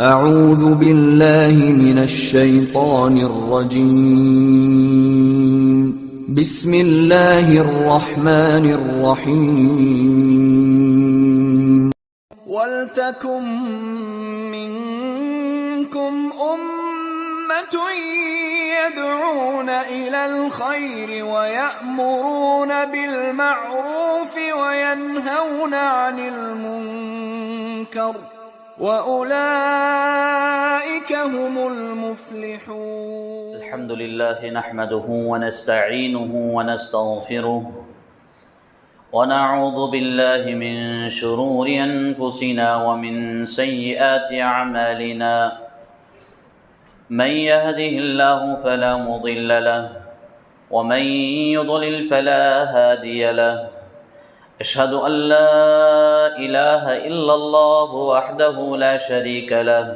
اعوذ باللہ من الشیطان الرجیم بسم اللہ الرحمن الرحیم وَلْتَكُن مِّنكُمْ أُمَّةٌ يَدْعُونَ إِلَى الْخَيْرِ وَيَأْمُرُونَ بِالْمَعْرُوفِ وَيَنْهَوْنَ عَنِ الْمُنكَرِ وَأُولَئِكَ هُمُ الْمُفْلِحُونَ الحمد لله نحمده ونستعينه ونستغفره ونعوذ بالله من شرور أنفسنا ومن سيئات أعمالنا من يهده الله فلا مضل له ومن يضلل فلا هادي له أشهد أن لا إله إلا الله وحده لا شريك له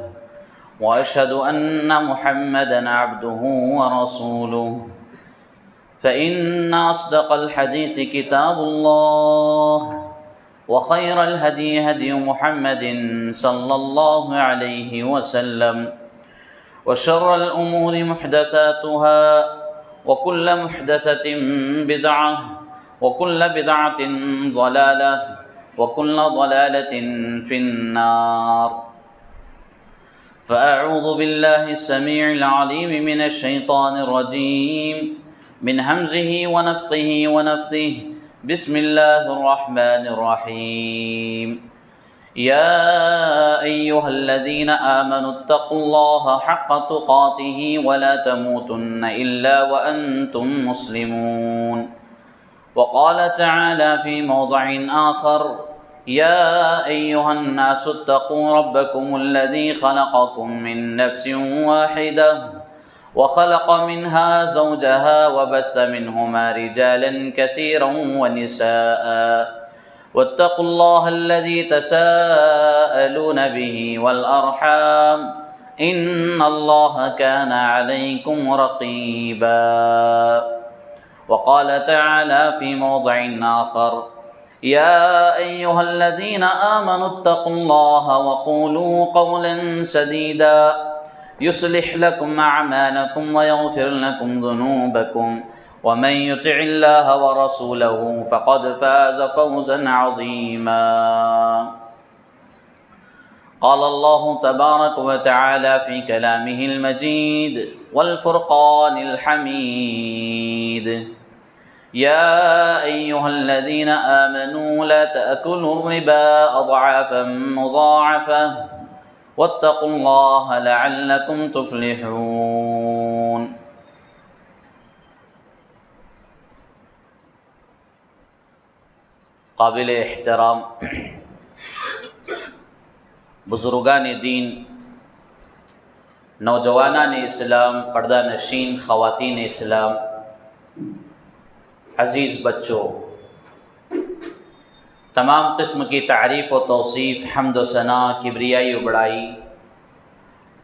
وأشهد أن محمدًا عبده ورسوله فإن أصدق الحديث كتاب الله وخير الهدي هدي محمد صلى الله عليه وسلم وشر الأمور محدثاتها وكل محدثة بدعة وكل بدعة ضلالة وكل ضلالة في النار فأعوذ بالله السميع العليم من الشيطان الرجيم من همزه ونفخه ونفثه بسم الله الرحمن الرحيم يا أيها الذين آمنوا اتقوا الله حق تقاته ولا تموتن إلا وأنتم مسلمون وقال تعالى في موضع آخر يا أيها الناس اتقوا ربكم الذي خلقكم من نفس واحدة وخلق منها زوجها وبث منهما رجالا كثيرا ونساء واتقوا الله الذي تساءلون به والأرحام إن الله كان عليكم رقيبا وقال تعالى في موضع آخر يا أيها الذين آمنوا اتقوا الله وقولوا قولا سديدا يصلح لكم أعمالكم ويغفر لكم ذنوبكم ومن يطع الله ورسوله فقد فاز فوزا عظيما قال الله تبارك وتعالى في كلامه المجيد والفرقان الحميد يا أيها الذين آمنوا لا تأكلوا الربا أضعافا مضاعفة واتقوا الله لعلكم تفلحون قابل احترام بزرگان دین، نوجوانان اسلام، پردہ نشین خواتین اسلام، عزیز بچوں، تمام قسم کی تعریف و توصیف، حمد و ثنا، کبریائی و بڑائی،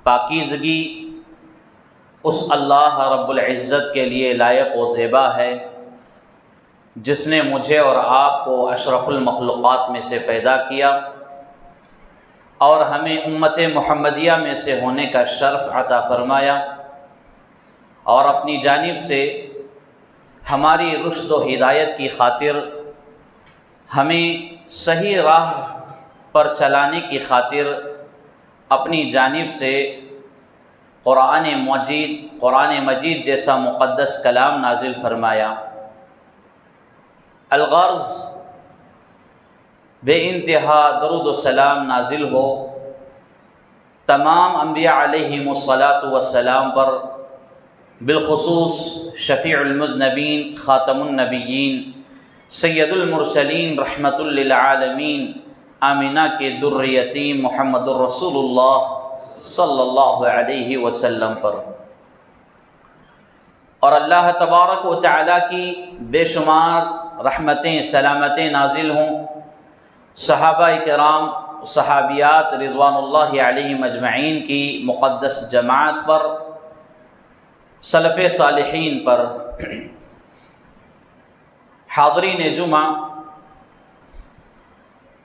پاکیزگی اس اللہ رب العزت کے لیے لائق و زیبا ہے جس نے مجھے اور آپ کو اشرف المخلوقات میں سے پیدا کیا اور ہمیں امت محمدیہ میں سے ہونے کا شرف عطا فرمایا اور اپنی جانب سے ہماری رشد و ہدایت کی خاطر ہمیں صحیح راہ پر چلانے کی خاطر اپنی جانب سے قرآن مجید جیسا مقدس کلام نازل فرمایا۔ الغرض بے انتہا درود و سلام نازل ہو تمام انبیاء علیہم الصلاۃ والسلام پر، بالخصوص شفیع المذنبین، خاتم النبیین، سید المرسلین، رحمت للعالمین، آمینہ کے در یتیم محمد الرسول اللہ صلی اللہ علیہ وسلم پر، اور اللہ تبارک و تعالیٰ کی بے شمار رحمتیں سلامتیں نازل ہوں صحابہ کرام، صحابیات رضوان اللہ علیہم اجمعین کی مقدس جماعت پر، سلف صالحین پر۔ حاضرین جمعہ،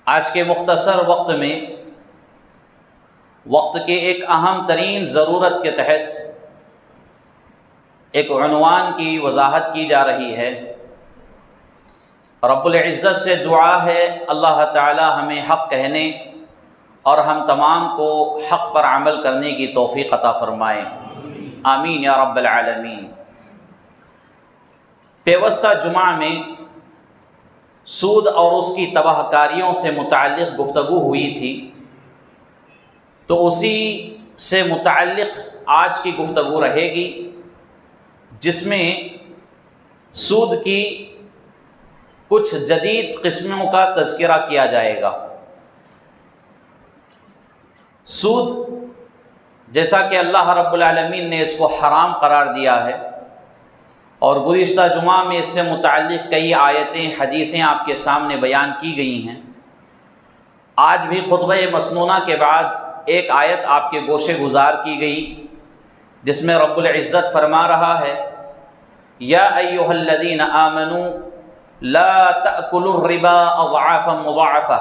آج کے مختصر وقت میں وقت کے ایک اہم ترین ضرورت کے تحت ایک عنوان کی وضاحت کی جا رہی ہے۔ رب العزت سے دعا ہے اللہ تعالی ہمیں حق کہنے اور ہم تمام کو حق پر عمل کرنے کی توفیق عطا فرمائے، آمین یا رب العالمین۔ پیوستہ جمعہ میں سود اور اس کی تباہ کاریوں سے متعلق گفتگو ہوئی تھی، تو اسی سے متعلق آج کی گفتگو رہے گی، جس میں سود کی کچھ جدید قسموں کا تذکرہ کیا جائے گا۔ سود جیسا کہ اللہ رب العالمین نے اس کو حرام قرار دیا ہے، اور گزشتہ جمعہ میں اس سے متعلق کئی آیتیں حدیثیں آپ کے سامنے بیان کی گئی ہیں۔ آج بھی خطبہ مسنونہ کے بعد ایک آیت آپ کے گوشے گزار کی گئی، جس میں رب العزت فرما رہا ہے، یا ایھا الذین آمنوا لا تأکلوا الربا اضعافا مضاعفہ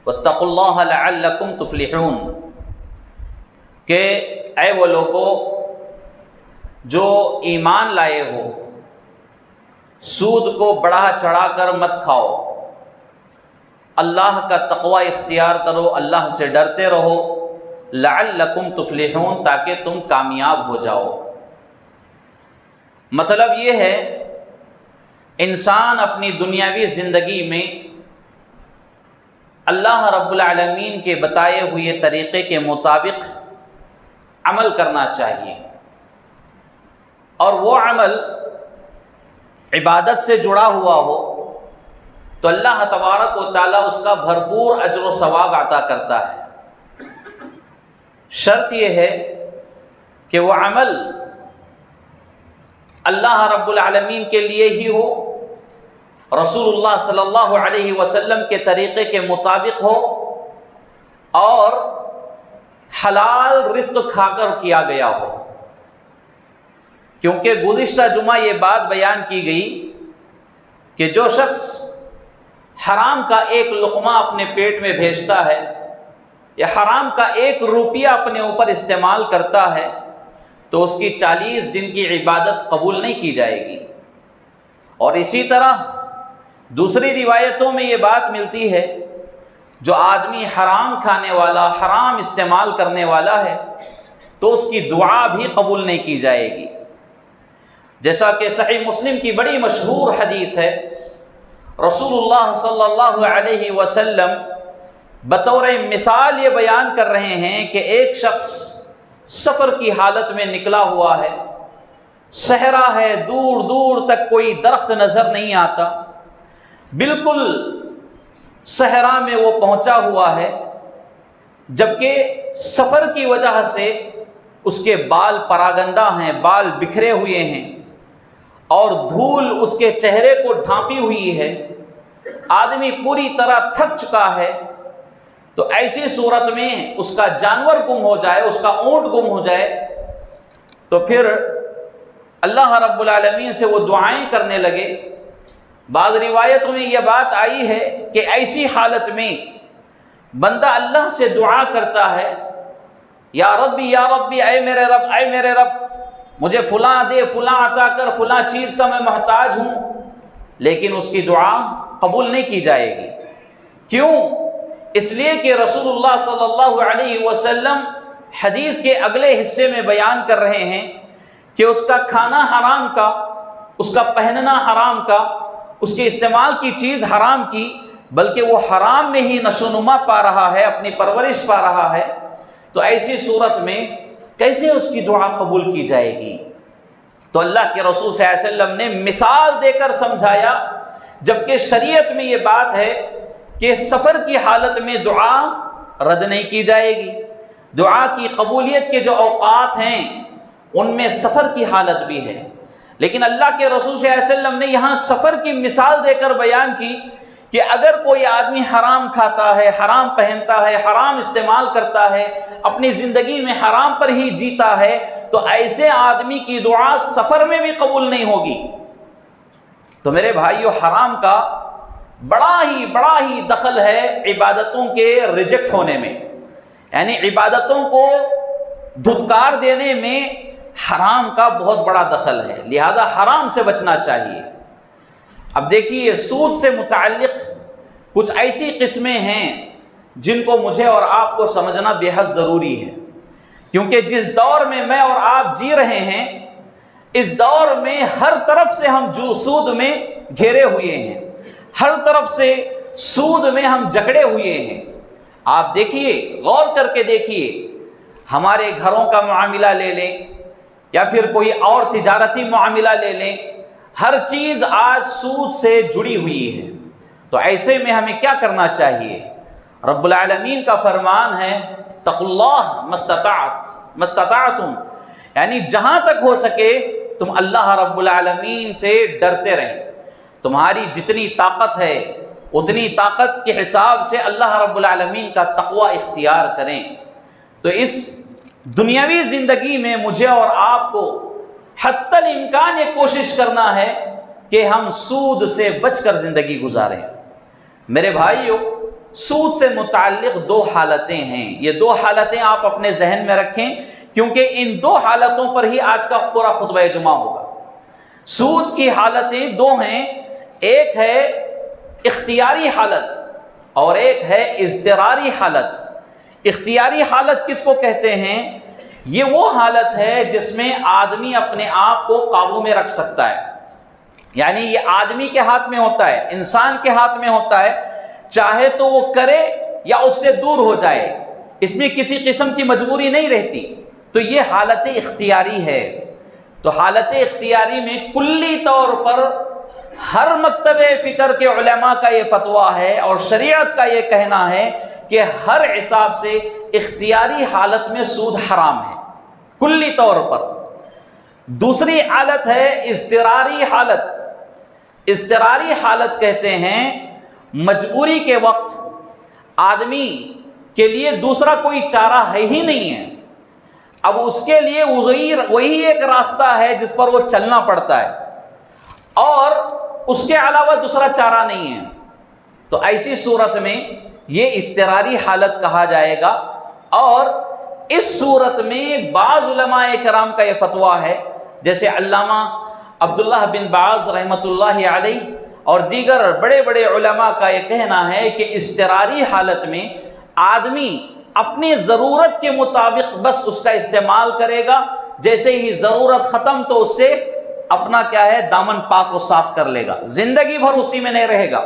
واتقوا اللہ لعلکم تفلحون، کہ اے وہ لوگو جو ایمان لائے ہو، سود کو بڑھا چڑھا کر مت کھاؤ، اللہ کا تقوی اختیار کرو، اللہ سے ڈرتے رہو، لعلکم تفلحون، تاکہ تم کامیاب ہو جاؤ۔ مطلب یہ ہے انسان اپنی دنیاوی زندگی میں اللہ رب العالمین کے بتائے ہوئے طریقے کے مطابق عمل کرنا چاہیے، اور وہ عمل عبادت سے جڑا ہوا ہو تو اللہ تبارک و تعالیٰ اس کا بھرپور اجر و ثواب عطا کرتا ہے۔ شرط یہ ہے کہ وہ عمل اللہ رب العالمین کے لیے ہی ہو، رسول اللہ صلی اللہ علیہ وسلم کے طریقے کے مطابق ہو، اور حلال رزق کھا کر کیا گیا ہو۔ کیونکہ گزشتہ جمعہ یہ بات بیان کی گئی کہ جو شخص حرام کا ایک لقمہ اپنے پیٹ میں بھیجتا ہے یا حرام کا ایک روپیہ اپنے اوپر استعمال کرتا ہے تو اس کی 40 دن کی عبادت قبول نہیں کی جائے گی۔ اور اسی طرح دوسری روایتوں میں یہ بات ملتی ہے، جو آدمی حرام کھانے والا، حرام استعمال کرنے والا ہے تو اس کی دعا بھی قبول نہیں کی جائے گی۔ جیسا کہ صحیح مسلم کی بڑی مشہور حدیث ہے، رسول اللہ صلی اللہ علیہ وسلم بطور مثال یہ بیان کر رہے ہیں کہ ایک شخص سفر کی حالت میں نکلا ہوا ہے، صحرا ہے، دور دور تک کوئی درخت نظر نہیں آتا، بالکل صحرا میں وہ پہنچا ہوا ہے، جبکہ سفر کی وجہ سے اس کے بال پراگندہ ہیں، بال بکھرے ہوئے ہیں، اور دھول اس کے چہرے کو ڈھانپی ہوئی ہے، آدمی پوری طرح تھک چکا ہے۔ تو ایسی صورت میں اس کا جانور گم ہو جائے، اس کا اونٹ گم ہو جائے، تو پھر اللہ رب العالمین سے وہ دعائیں کرنے لگے۔ بعض روایتوں میں یہ بات آئی ہے کہ ایسی حالت میں بندہ اللہ سے دعا کرتا ہے، یا ربی یا ربی، اے میرے رب، اے میرے رب، مجھے فلاں دے، فلاں عطا کر، فلاں چیز کا میں محتاج ہوں، لیکن اس کی دعا قبول نہیں کی جائے گی۔ کیوں؟ اس لیے کہ رسول اللہ صلی اللہ علیہ وسلم حدیث کے اگلے حصے میں بیان کر رہے ہیں کہ اس کا کھانا حرام کا، اس کا پہننا حرام کا، اس کے استعمال کی چیز حرام کی، بلکہ وہ حرام میں ہی نشو و نما پا رہا ہے، اپنی پرورش پا رہا ہے، تو ایسی صورت میں کیسے اس کی دعا قبول کی جائے گی؟ تو اللہ کے رسول صلی اللہ علیہ وسلم نے مثال دے کر سمجھایا، جبکہ شریعت میں یہ بات ہے کہ سفر کی حالت میں دعا رد نہیں کی جائے گی۔ دعا کی قبولیت کے جو اوقات ہیں ان میں سفر کی حالت بھی ہے، لیکن اللہ کے رسول صلی اللہ علیہ وسلم نے یہاں سفر کی مثال دے کر بیان کی کہ اگر کوئی آدمی حرام کھاتا ہے، حرام پہنتا ہے، حرام استعمال کرتا ہے، اپنی زندگی میں حرام پر ہی جیتا ہے، تو ایسے آدمی کی دعا سفر میں بھی قبول نہیں ہوگی۔ تو میرے بھائیو، حرام کا بڑا ہی دخل ہے عبادتوں کے ریجیکٹ ہونے میں۔ یعنی عبادتوں کو دھتکار دینے میں حرام کا بہت بڑا دخل ہے، لہذا حرام سے بچنا چاہیے۔ اب دیکھیے سود سے متعلق کچھ ایسی قسمیں ہیں جن کو مجھے اور آپ کو سمجھنا بے حد ضروری ہے، کیونکہ جس دور میں اور آپ جی رہے ہیں اس دور میں ہر طرف سے ہم سود میں گھیرے ہوئے ہیں، ہر طرف سے سود میں ہم جکڑے ہوئے ہیں۔ آپ دیکھیے، غور کر کے دیکھیے، ہمارے گھروں کا معاملہ لے لیں یا پھر کوئی اور تجارتی معاملہ لے لیں، ہر چیز آج سود سے جڑی ہوئی ہے۔ تو ایسے میں ہمیں کیا کرنا چاہیے؟ رب العالمین کا فرمان ہے اتقوا اللہ مستطعتم، یعنی جہاں تک ہو سکے تم اللہ رب العالمین سے ڈرتے رہیں، تمہاری جتنی طاقت ہے اتنی طاقت کے حساب سے اللہ رب العالمین کا تقوی اختیار کریں۔ تو اس دنیاوی زندگی میں مجھے اور آپ کو حتی الامکان یہ کوشش کرنا ہے کہ ہم سود سے بچ کر زندگی گزاریں۔ میرے بھائیو، سود سے متعلق دو حالتیں ہیں، یہ دو حالتیں آپ اپنے ذہن میں رکھیں، کیونکہ ان دو حالتوں پر ہی آج کا پورا خطبہ جمعہ ہوگا۔ سود کی حالتیں دو ہیں، ایک ہے اختیاری حالت اور ایک ہے اضطراری حالت۔ اختیاری حالت کس کو کہتے ہیں؟ یہ وہ حالت ہے جس میں آدمی اپنے آپ کو قابو میں رکھ سکتا ہے، یعنی یہ آدمی کے ہاتھ میں ہوتا ہے، انسان کے ہاتھ میں ہوتا ہے، چاہے تو وہ کرے یا اس سے دور ہو جائے، اس میں کسی قسم کی مجبوری نہیں رہتی۔ تو یہ حالت اختیاری ہے۔ تو حالت اختیاری میں کلی طور پر ہر مکتب فکر کے علماء کا یہ فتویٰ ہے اور شریعت کا یہ کہنا ہے کہ ہر حساب سے اختیاری حالت میں سود حرام ہے کلی طور پر۔ دوسری حالت ہے اضطراری حالت۔ اضطراری حالت کہتے ہیں مجبوری کے وقت آدمی کے لیے دوسرا کوئی چارہ ہے ہی نہیں ہے، اب اس کے لیے وہی ایک راستہ ہے جس پر وہ چلنا پڑتا ہے اور اس کے علاوہ دوسرا چارہ نہیں ہے۔ تو ایسی صورت میں یہ اضطراری حالت کہا جائے گا، اور اس صورت میں بعض علماء کرام کا یہ فتویٰ ہے، جیسے علامہ عبداللہ بن باز رحمۃ اللہ علیہ اور دیگر بڑے بڑے علماء کا یہ کہنا ہے کہ اضطراری حالت میں آدمی اپنی ضرورت کے مطابق بس اس کا استعمال کرے گا، جیسے ہی ضرورت ختم تو اس سے اپنا کیا ہے دامن پاک و صاف کر لے گا، زندگی بھر اسی میں نہیں رہے گا۔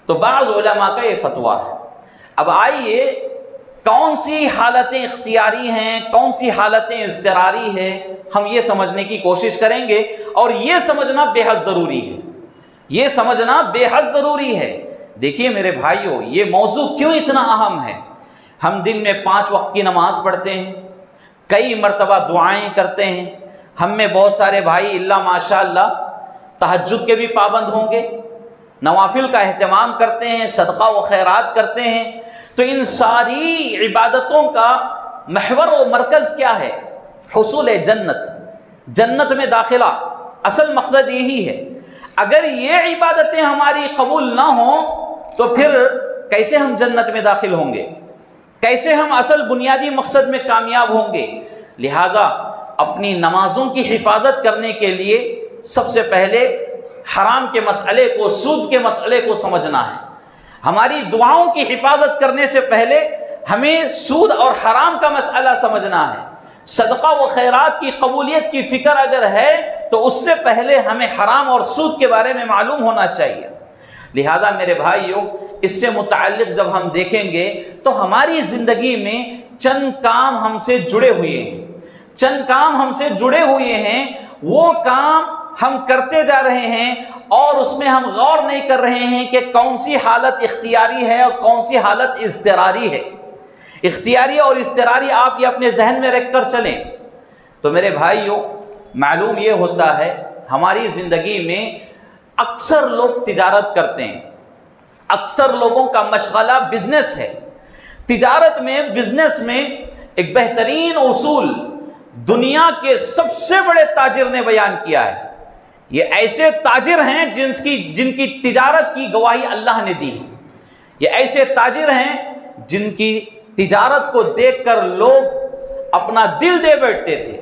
تو بعض علماء کا یہ فتویٰ ہے۔ اب آئیے کون سی حالتیں اختیاری ہیں، کون سی حالتیں اضطراری ہیں، ہم یہ سمجھنے کی کوشش کریں گے، اور یہ سمجھنا بے حد ضروری ہے، یہ سمجھنا بے حد ضروری ہے۔ دیکھیے میرے بھائیو، یہ موضوع کیوں اتنا اہم ہے؟ ہم دن میں 5 وقت کی نماز پڑھتے ہیں، کئی مرتبہ دعائیں کرتے ہیں، ہم میں بہت سارے بھائی اللہ ماشاء اللہ تہجد کے بھی پابند ہوں گے، نوافل کا اہتمام کرتے ہیں، صدقہ و خیرات کرتے ہیں۔ تو ان ساری عبادتوں کا محور و مرکز کیا ہے؟ حصول جنت، جنت میں داخلہ، اصل مقصد یہی ہے۔ اگر یہ عبادتیں ہماری قبول نہ ہوں تو پھر کیسے ہم جنت میں داخل ہوں گے؟ کیسے ہم اصل بنیادی مقصد میں کامیاب ہوں گے؟ لہذا اپنی نمازوں کی حفاظت کرنے کے لیے سب سے پہلے حرام کے مسئلے کو، سود کے مسئلے کو سمجھنا ہے۔ ہماری دعاؤں کی حفاظت کرنے سے پہلے ہمیں سود اور حرام کا مسئلہ سمجھنا ہے۔ صدقہ و خیرات کی قبولیت کی فکر اگر ہے تو اس سے پہلے ہمیں حرام اور سود کے بارے میں معلوم ہونا چاہیے۔ لہذا میرے بھائیوں، اس سے متعلق جب ہم دیکھیں گے تو ہماری زندگی میں چند کام ہم سے جڑے ہوئے ہیں، چند کام ہم سے جڑے ہوئے ہیں، وہ کام ہم کرتے جا رہے ہیں اور اس میں ہم غور نہیں کر رہے ہیں کہ کون سی حالت اختیاری ہے اور کون سی حالت اضطراری ہے۔ اختیاری اور اضطراری آپ یہ اپنے ذہن میں رکھ کر چلیں۔ تو میرے بھائیوں، معلوم یہ ہوتا ہے ہماری زندگی میں اکثر لوگ تجارت کرتے ہیں، اکثر لوگوں کا مشغلہ بزنس ہے۔ تجارت میں، بزنس میں ایک بہترین اصول دنیا کے سب سے بڑے تاجر نے بیان کیا ہے۔ یہ ایسے تاجر ہیں جن کی تجارت کی گواہی اللہ نے دی ہے، یہ ایسے تاجر ہیں جن کی تجارت کو دیکھ کر لوگ اپنا دل دے بیٹھتے تھے۔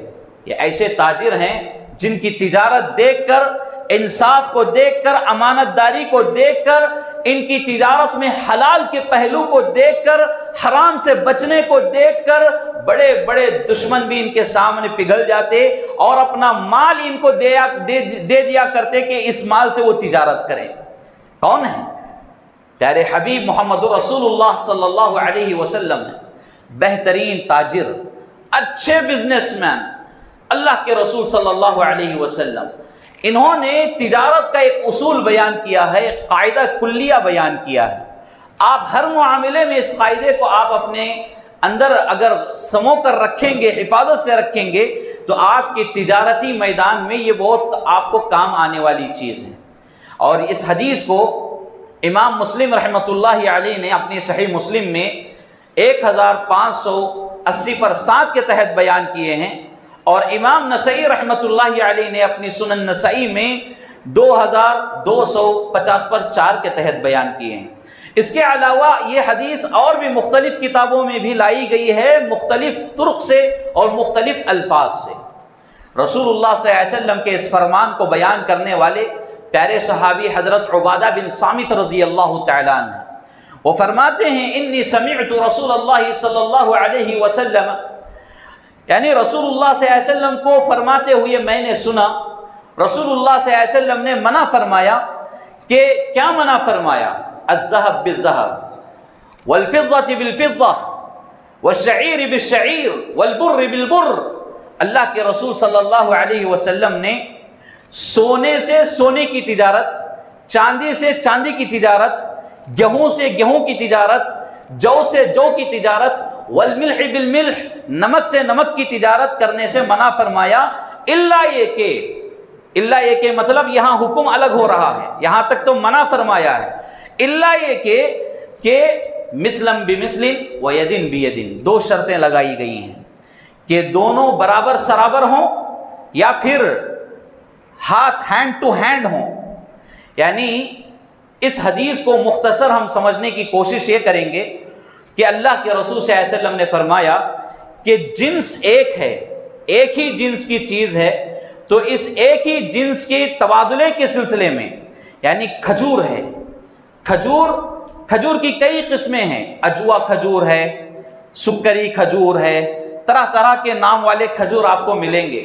یہ ایسے تاجر ہیں جن کی تجارت دیکھ کر، انصاف کو دیکھ کر، امانت داری کو دیکھ کر، ان کی تجارت میں حلال کے پہلو کو دیکھ کر، حرام سے بچنے کو دیکھ کر بڑے بڑے دشمن بھی ان کے سامنے پگھل جاتے اور اپنا مال ان کو دے دیا کرتے کہ اس مال سے وہ تجارت کریں۔ کون ہے؟ پیارے حبیب محمد رسول اللہ صلی اللہ علیہ وسلم ہے، بہترین تاجر، اچھے بزنس مین، اللہ کے رسول صلی اللہ علیہ وسلم۔ انہوں نے تجارت کا ایک اصول بیان کیا ہے، ایک قاعدہ کلیہ بیان کیا ہے۔ آپ ہر معاملے میں اس قاعدے کو آپ اپنے اندر اگر سمو کر رکھیں گے، حفاظت سے رکھیں گے، تو آپ کے تجارتی میدان میں یہ بہت آپ کو کام آنے والی چیز ہے۔ اور اس حدیث کو امام مسلم رحمۃ اللہ علیہ نے اپنی صحیح مسلم میں 1580 پر 7 کے تحت بیان کیے ہیں، اور امام نسائی رحمۃ اللہ علیہ نے اپنی سنن نسائی میں 2250 پر 4 کے تحت بیان کیے ہیں۔ اس کے علاوہ یہ حدیث اور بھی مختلف کتابوں میں بھی لائی گئی ہے، مختلف طرق سے اور مختلف الفاظ سے۔ رسول اللہ صلی اللہ علیہ وسلم کے اس فرمان کو بیان کرنے والے پیارے صحابی حضرت عبادہ بن صامت رضی اللہ تعالیٰ عنہ، وہ فرماتے ہیں انی سمعت رسول اللہ صلی اللہ علیہ وسلم، یعنی رسول اللہ صلی اللہ علیہ وسلم کو فرماتے ہوئے میں نے سنا، رسول اللہ صلی اللہ علیہ وسلم نے منع فرمایا کہ کیا منع فرمایا؟ الذهب بالذهب والفضة بالفضة والشعير بالشعير والبر بالبر۔ اللہ کے رسول صلی اللہ علیہ وسلم نے سونے سے سونے کی تجارت، چاندی سے چاندی کی تجارت، گیہوں سے گیہوں کی تجارت، جو سے جو کی تجارت، والملح بالملح، نمک سے نمک کی تجارت کرنے سے منع فرمایا، اللہ یہ کہ مطلب یہاں حکم الگ ہو رہا ہے، یہاں تک تو منع فرمایا ہے، اللہ یہ کہ مثلم بمثل و یدن بیدن، 2 شرطیں لگائی گئی ہیں کہ دونوں برابر سرابر ہوں یا پھر ہینڈ ٹو ہینڈ ہوں۔ یعنی اس حدیث کو مختصر ہم سمجھنے کی کوشش یہ کریں گے کہ اللہ کے رسول صلی اللہ علیہ وسلم نے فرمایا کہ جنس ایک ہے، ایک ہی جنس کی چیز ہے، تو اس ایک ہی جنس کے تبادلے کے سلسلے میں، یعنی کھجور ہے، کھجور کی کئی قسمیں ہیں، اجوا کھجور ہے، سکری کھجور ہے، طرح طرح کے نام والے کھجور آپ کو ملیں گے۔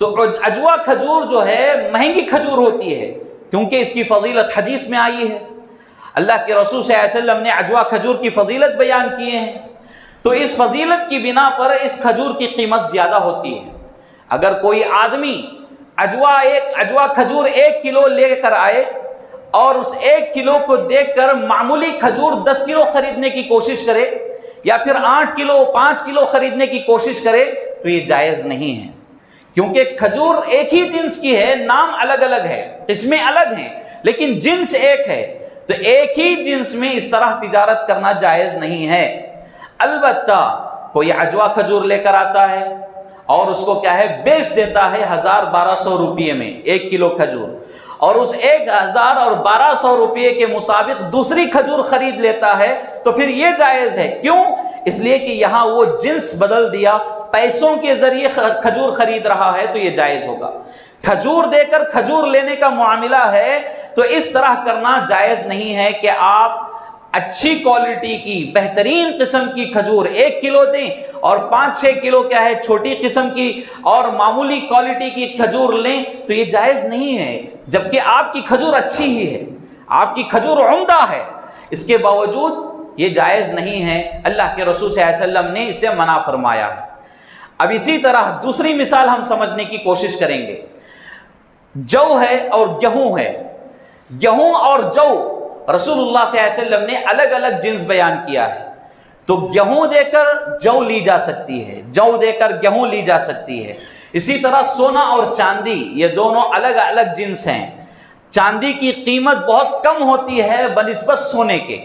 تو اجوا کھجور جو ہے مہنگی کھجور ہوتی ہے، کیونکہ اس کی فضیلت حدیث میں آئی ہے، اللہ کے رسول صلی اللہ علیہ وسلم نے اجوا کھجور کی فضیلت بیان کیے ہیں، تو اس فضیلت کی بنا پر اس کھجور کی قیمت زیادہ ہوتی ہے۔ اگر کوئی آدمی اجوا کھجور 1 کلو لے کر آئے اور اس 1 کلو کو دیکھ کر معمولی کھجور 10 کلو خریدنے کی کوشش کرے یا پھر 8 کلو 5 کلو خریدنے کی کوشش کرے تو یہ جائز نہیں ہے، کیونکہ کھجور ایک ہی جنس کی ہے، نام الگ الگ ہے، قسمیں الگ ہیں، لیکن جنس ایک ہے، تو ایک ہی جنس میں اس طرح تجارت کرنا جائز نہیں ہے۔ البتہ کوئی اجوا کھجور لے کر آتا ہے اور اس کو کیا ہے بیچ دیتا ہے 1200 روپئے میں 1 کلو کھجور، اور اس 1200 روپئے کے مطابق دوسری کھجور خرید لیتا ہے، تو پھر یہ جائز ہے۔ کیوں؟ اس لیے کہ یہاں وہ جنس بدل دیا، پیسوں کے ذریعے کھجور خرید رہا ہے، تو یہ جائز ہوگا۔ کھجور دے کر کھجور لینے کا معاملہ ہے تو اس طرح کرنا جائز نہیں ہے کہ آپ اچھی کوالٹی کی بہترین قسم کی کھجور 1 کلو دیں اور 5-6 کلو کیا ہے چھوٹی قسم کی اور معمولی کوالٹی کی کھجور لیں، تو یہ جائز نہیں ہے، جبکہ آپ کی کھجور اچھی ہی ہے، آپ کی کھجور عمدہ ہے، اس کے باوجود یہ جائز نہیں ہے۔ اللہ کے رسول صلی اللہ علیہ وسلم نے اسے منع فرمایا ہے۔ اب اسی طرح دوسری مثال ہم سمجھنے کی کوشش کریں گے، جو ہے اور گیہوں ہے۔ گیہوں اور جو رسول اللہ صلی اللہ علیہ وسلم نے الگ الگ جنس بیان کیا ہے، تو گیہوں دے کر جو لی جا سکتی ہے، جو دے کر گیہوں لی جا سکتی ہے۔ اسی طرح سونا اور چاندی، یہ دونوں الگ الگ جنس ہیں۔ چاندی کی قیمت بہت کم ہوتی ہے بنسبت سونے کے،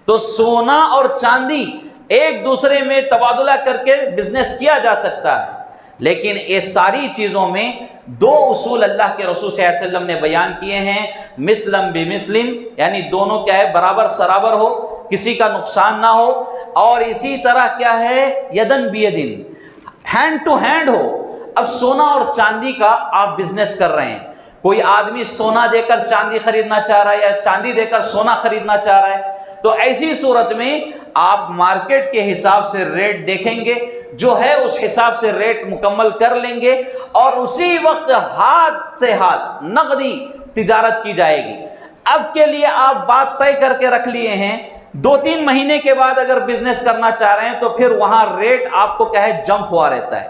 تو سونا اور چاندی ایک دوسرے میں تبادلہ کر کے بزنس کیا جا سکتا ہے، لیکن یہ ساری چیزوں میں 2 اصول اللہ کے رسول صلی اللہ علیہ وسلم نے بیان کیے ہیں، مثلم بمثل، یعنی دونوں کیا ہے برابر سرابر ہو، کسی کا نقصان نہ ہو، اور اسی طرح کیا ہے یدن بیدن، ہینڈ ٹو ہینڈ ہو۔ اب سونا اور چاندی کا آپ بزنس کر رہے ہیں، کوئی آدمی سونا دے کر چاندی خریدنا چاہ رہا ہے یا چاندی دے کر سونا خریدنا چاہ رہا ہے، تو ایسی صورت میں آپ مارکیٹ کے حساب سے ریٹ دیکھیں گے، جو ہے اس حساب سے ریٹ مکمل کر لیں گے، اور اسی وقت ہاتھ سے ہاتھ نقدی تجارت کی جائے گی۔ اب کے لیے آپ بات طے کر کے رکھ لیے ہیں، 2-3 مہینے کے بعد اگر بزنس کرنا چاہ رہے ہیں تو پھر وہاں ریٹ آپ کو کیا ہے جمپ ہوا رہتا ہے،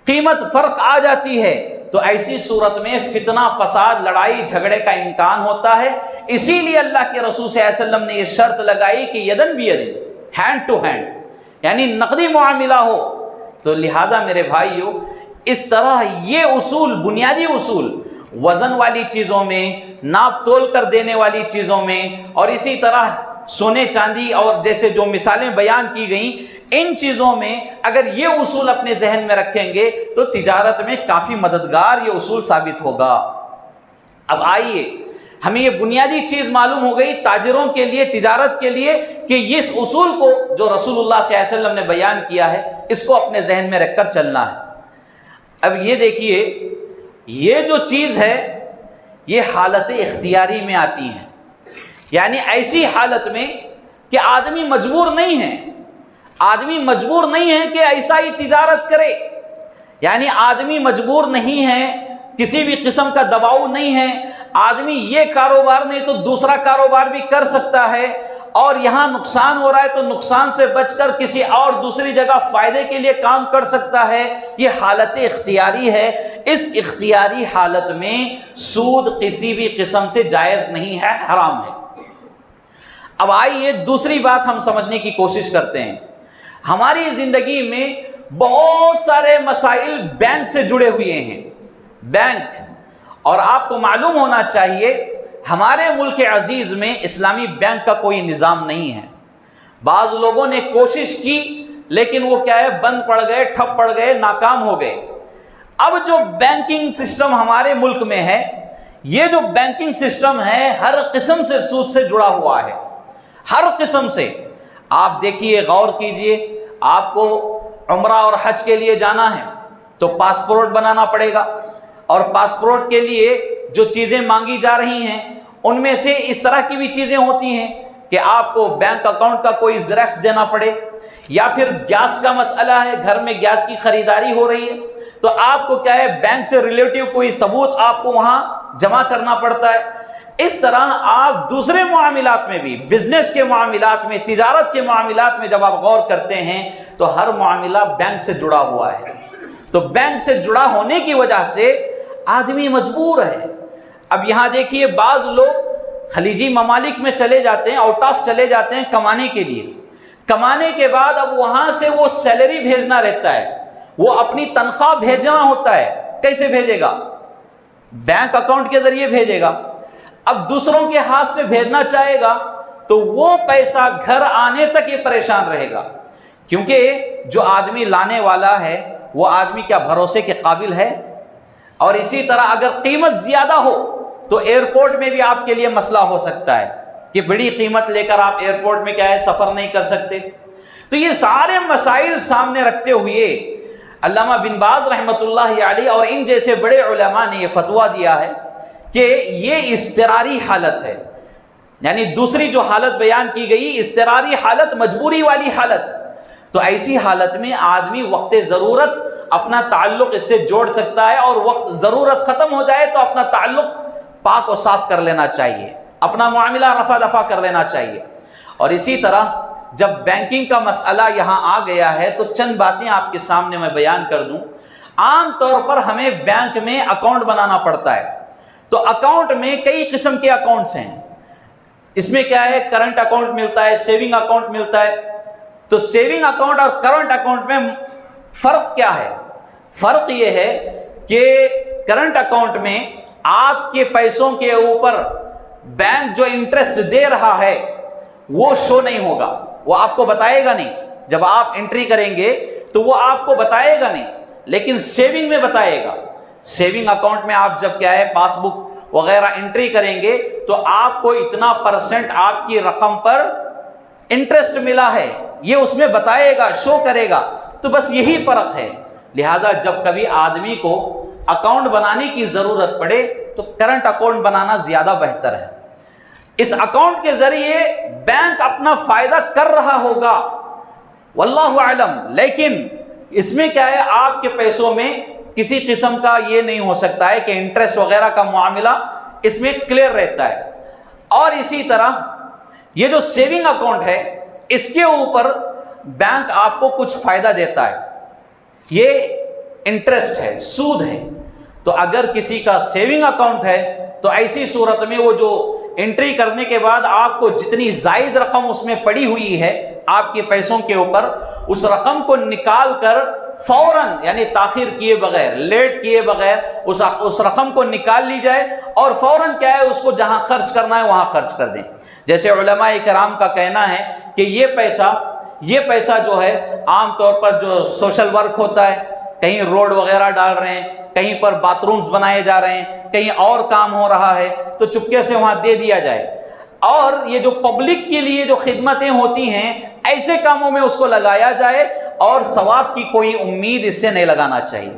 قیمت فرق آ جاتی ہے، تو ایسی صورت میں فتنہ فساد لڑائی جھگڑے کا امکان ہوتا ہے۔ اسی لیے اللہ کے رسول صلی اللہ علیہ وسلم نے یہ شرط لگائی کہ یدن بیدن، ہینڈ ٹو ہینڈ، یعنی نقدی معاملہ ہو۔ تو لہذا میرے بھائیو، اس طرح یہ اصول، بنیادی اصول وزن والی چیزوں میں، ناپ تول کر دینے والی چیزوں میں، اور اسی طرح سونے چاندی اور جیسے جو مثالیں بیان کی گئیں، ان چیزوں میں اگر یہ اصول اپنے ذہن میں رکھیں گے تو تجارت میں کافی مددگار یہ اصول ثابت ہوگا۔ اب آئیے، ہمیں یہ بنیادی چیز معلوم ہو گئی تاجروں کے لیے، تجارت کے لیے، کہ اس اصول کو جو رسول اللہ صلی اللہ علیہ وسلم نے بیان کیا ہے اس کو اپنے ذہن میں رکھ کر چلنا ہے۔ اب یہ دیکھیے، یہ جو چیز ہے یہ حالت اختیاری میں آتی ہیں، یعنی ایسی حالت میں کہ آدمی مجبور نہیں ہے، آدمی مجبور نہیں ہے کہ ایسا ہی تجارت کرے، یعنی آدمی مجبور نہیں ہے، کسی بھی قسم کا دباؤ نہیں ہے، آدمی یہ کاروبار نہیں تو دوسرا کاروبار بھی کر سکتا ہے، اور یہاں نقصان ہو رہا ہے تو نقصان سے بچ کر کسی اور دوسری جگہ فائدے کے لیے کام کر سکتا ہے۔ یہ حالت اختیاری ہے۔ اس اختیاری حالت میں سود کسی بھی قسم سے جائز نہیں ہے، حرام ہے۔ اب آئیے دوسری بات ہم سمجھنے کی کوشش کرتے ہیں۔ ہماری زندگی میں بہت سارے مسائل بینک سے جڑے ہوئے ہیں، بینک، اور آپ کو معلوم ہونا چاہیے ہمارے ملک عزیز میں اسلامی بینک کا کوئی نظام نہیں ہے۔ بعض لوگوں نے کوشش کی لیکن وہ کیا ہے، بند پڑ گئے، ٹھپ پڑ گئے، ناکام ہو گئے۔ اب جو بینکنگ سسٹم ہمارے ملک میں ہے، یہ جو بینکنگ سسٹم ہے ہر قسم سے سود سے جڑا ہوا ہے، ہر قسم سے۔ آپ دیکھیے، غور کیجئے، آپ کو عمرہ اور حج کے لیے جانا ہے تو پاسپورٹ بنانا پڑے گا، اور پاسپورٹ کے لیے جو چیزیں مانگی جا رہی ہیں ان میں سے اس طرح کی بھی چیزیں ہوتی ہیں کہ آپ کو بینک اکاؤنٹ کا کوئی زیراکس دینا پڑے، یا پھر گیس کا مسئلہ ہے، گھر میں گیس کی خریداری ہو رہی ہے تو آپ کو کیا ہے، بینک سے ریلیٹیو کوئی ثبوت آپ کو وہاں جمع کرنا پڑتا ہے۔ اس طرح آپ دوسرے معاملات میں بھی، بزنس کے معاملات میں، تجارت کے معاملات میں جب آپ غور کرتے ہیں تو ہر معاملہ بینک سے جڑا ہوا ہے۔ تو بینک سے جڑا ہونے کی وجہ سے آدمی مجبور ہے۔ اب یہاں دیکھیے، بعض لوگ خلیجی ممالک میں چلے جاتے ہیں، آؤٹ آف چلے جاتے ہیں کمانے کے لیے، کمانے کے بعد اب وہاں سے وہ سیلری بھیجنا رہتا ہے، وہ اپنی تنخواہ بھیجنا ہوتا ہے۔ کیسے بھیجے گا؟ بینک اکاؤنٹ کے ذریعے بھیجے گا۔ اب دوسروں کے ہاتھ سے بھیجنا چاہے گا تو وہ پیسہ گھر آنے تک یہ پریشان رہے گا، کیونکہ جو آدمی لانے والا ہے وہ آدمی کیا بھروسے کے قابل ہے؟ اور اسی طرح اگر قیمت زیادہ ہو تو ایئرپورٹ میں بھی آپ کے لیے مسئلہ ہو سکتا ہے کہ بڑی قیمت لے کر آپ ایئرپورٹ میں کیا ہے، سفر نہیں کر سکتے۔ تو یہ سارے مسائل سامنے رکھتے ہوئے علامہ بن باز رحمۃ اللہ علیہ اور ان جیسے بڑے علماء نے یہ فتویٰ دیا ہے کہ یہ اضطراری حالت ہے، یعنی دوسری جو حالت بیان کی گئی اضطراری حالت، مجبوری والی حالت، تو ایسی حالت میں آدمی وقت ضرورت اپنا تعلق اس سے جوڑ سکتا ہے، اور وقت ضرورت ختم ہو جائے تو اپنا تعلق پاک و صاف کر لینا چاہیے، اپنا معاملہ رفع دفع کر لینا چاہیے۔ اور اسی طرح جب بینکنگ کا مسئلہ یہاں آ گیا ہے تو چند باتیں آپ کے سامنے میں بیان کر دوں۔ عام طور پر ہمیں بینک میں اکاؤنٹ بنانا پڑتا ہے، تو اکاؤنٹ میں کئی قسم کے اکاؤنٹس ہیں۔ اس میں کیا ہے، کرنٹ اکاؤنٹ ملتا ہے، سیونگ اکاؤنٹ ملتا ہے۔ تو سیونگ اکاؤنٹ اور کرنٹ اکاؤنٹ میں فرق کیا ہے؟ فرق یہ ہے کہ کرنٹ اکاؤنٹ میں آپ کے پیسوں کے اوپر بینک جو انٹرسٹ دے رہا ہے وہ شو نہیں ہوگا، وہ آپ کو بتائے گا نہیں۔ جب آپ انٹری کریں گے تو وہ آپ کو بتائے گا نہیں، لیکن سیونگ میں بتائے گا۔ سیونگ اکاؤنٹ میں آپ جب کیا ہے، پاس بک وغیرہ انٹری کریں گے تو آپ کو اتنا پرسنٹ آپ کی رقم پر انٹرسٹ ملا ہے، یہ اس میں بتائے گا، شو کرے گا. تو بس یہی فرق ہے. لہذا جب کبھی آدمی کو اکاؤنٹ بنانے کی ضرورت پڑے تو کرنٹ اکاؤنٹ بنانا زیادہ بہتر ہے. اس اکاؤنٹ کے ذریعے بینک اپنا فائدہ کر رہا ہوگا واللہ اعلم، لیکن اس میں کیا ہے، آپ کے پیسوں میں کسی قسم کا یہ نہیں ہو سکتا ہے کہ انٹرسٹ وغیرہ کا معاملہ اس میں کلیئر رہتا ہے. اور اسی طرح یہ جو سیونگ اکاؤنٹ ہے اس کے اوپر بینک آپ کو کچھ فائدہ دیتا ہے، یہ انٹرسٹ ہے، سود ہے. تو اگر کسی کا سیونگ اکاؤنٹ ہے تو ایسی صورت میں وہ جو انٹری کرنے کے بعد آپ کو جتنی زائد رقم اس میں پڑی ہوئی ہے آپ کے پیسوں کے اوپر، اس رقم کو نکال کر فوراً، یعنی تاخیر کیے بغیر، لیٹ کیے بغیر اس رقم کو نکال لی جائے اور فوراً کیا ہے اس کو جہاں خرچ کرنا ہے وہاں خرچ کر دیں. جیسے علماء کرام کا کہنا ہے کہ یہ پیسہ جو ہے عام طور پر جو سوشل ورک ہوتا ہے، کہیں روڈ وغیرہ ڈال رہے ہیں، کہیں پر باتھ رومز بنائے جا رہے ہیں، کہیں اور کام ہو رہا ہے، تو چپکے سے وہاں دے دیا جائے. اور یہ جو پبلک کے لیے جو خدمتیں ہوتی ہیں ایسے کاموں میں اس کو لگایا جائے، اور ثواب کی کوئی امید اس سے نہیں لگانا چاہیے.